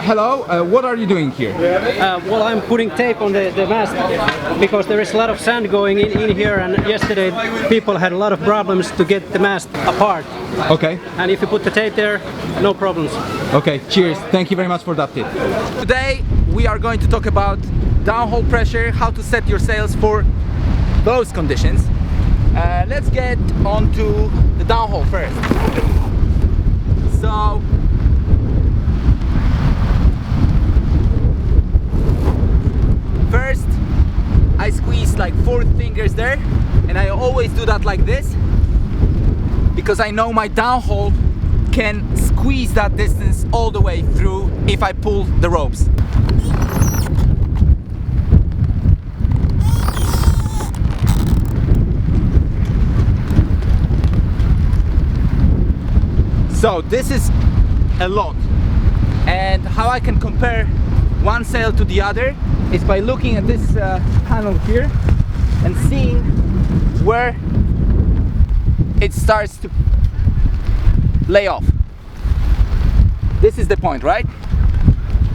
Hello, what are you doing here? Well, I'm putting tape on the mast because there is a lot of sand going in here, and yesterday people had a lot of problems to get the mast apart. Okay. And if you put the tape there, no problems. Okay, cheers. Thank you very much for that tip. Today we are going to talk about downhole pressure, how to set your sails for those conditions. Let's get on to the downhole first. So, first I squeeze like 4 fingers there, and I always do that like this because I know my downhole can squeeze that distance all the way through if I pull the ropes. So this is a lot, and how I can compare one sail to the other is by looking at this panel here and seeing where it starts to lay off. This is the point, right?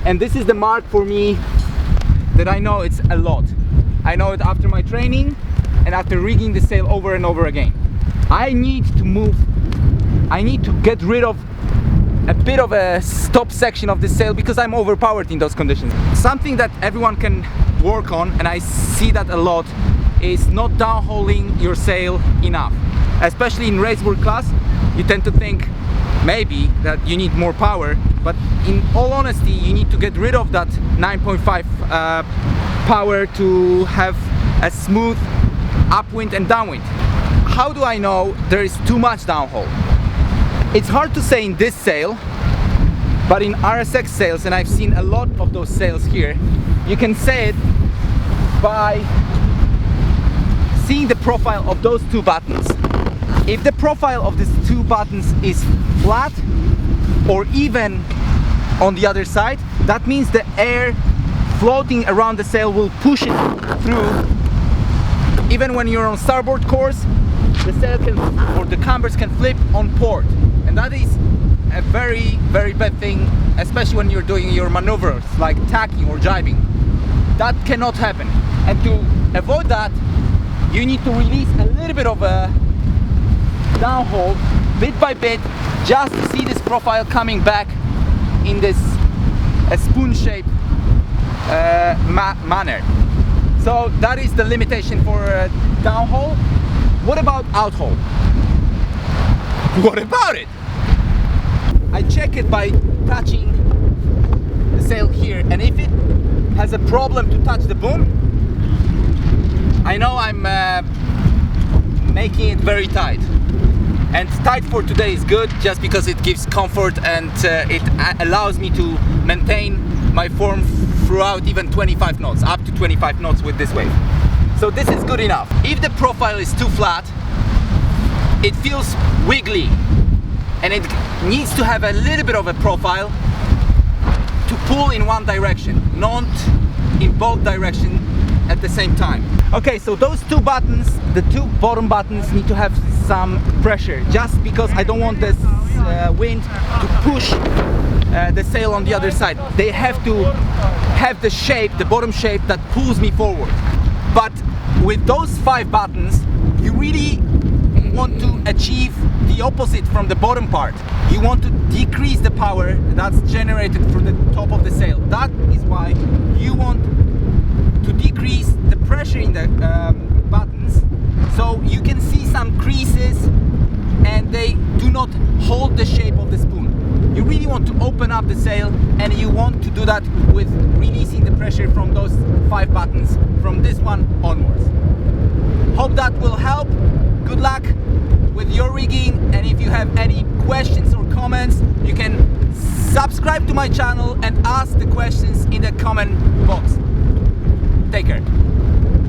And this is the mark for me that I know it's a lot. I know it after my training and after rigging the sail over and over again. I need to get rid of a bit of a stop section of the sail because I'm overpowered in those conditions. Something that everyone can work on, and I see that a lot, is not downholing your sail enough. Especially in raceboard class, you tend to think maybe that you need more power, but in all honesty, you need to get rid of that 9.5 power to have a smooth upwind and downwind. How do I know there is too much downhole? It's hard to say in this sail, but in RSX sails, and I've seen a lot of those sails here, you can say it by seeing the profile of those 2 buttons. If the profile of these 2 buttons is flat or even on the other side, that means the air floating around the sail will push it through. Even when you're on starboard course, the sail can, or the cambers can flip on port, and that is a very, very bad thing, especially when you're doing your maneuvers like tacking or jibing. That cannot happen, and to avoid that, you need to release a little bit of a downhole bit by bit, just to see this profile coming back in this spoon-shaped manner. So that is the limitation for downhole. What about outhole? What about it? I check it by touching the sail here, and if it has a problem to touch the boom, I know I'm making it very tight. And tight for today is good just because it gives comfort, and it allows me to maintain my form throughout even 25 knots, up to 25 knots with this wave. So this is good enough. If the profile is too flat, it feels wiggly, and it needs to have a little bit of a profile to pull in one direction, not in both directions at the same time. Okay, so those 2 buttons, the 2 bottom buttons, need to have some pressure, just because I don't want this wind to push the sail on the other side. They have to have the shape, the bottom shape, that pulls me forward. But with those 5 buttons, you really want to achieve the opposite from the bottom part. You want to decrease the power that's generated from the top of the sail. That is why you want to decrease the pressure in the buttons, so you can see some creases and they do not hold the shape of the spoon. You really want to open up the sail, and you want to do that with releasing the pressure from those 5 buttons, from this one onwards. Hope that will help. Good luck with your rigging, and if you have any questions or comments, you can subscribe to my channel and ask the questions in the comment box. Take care.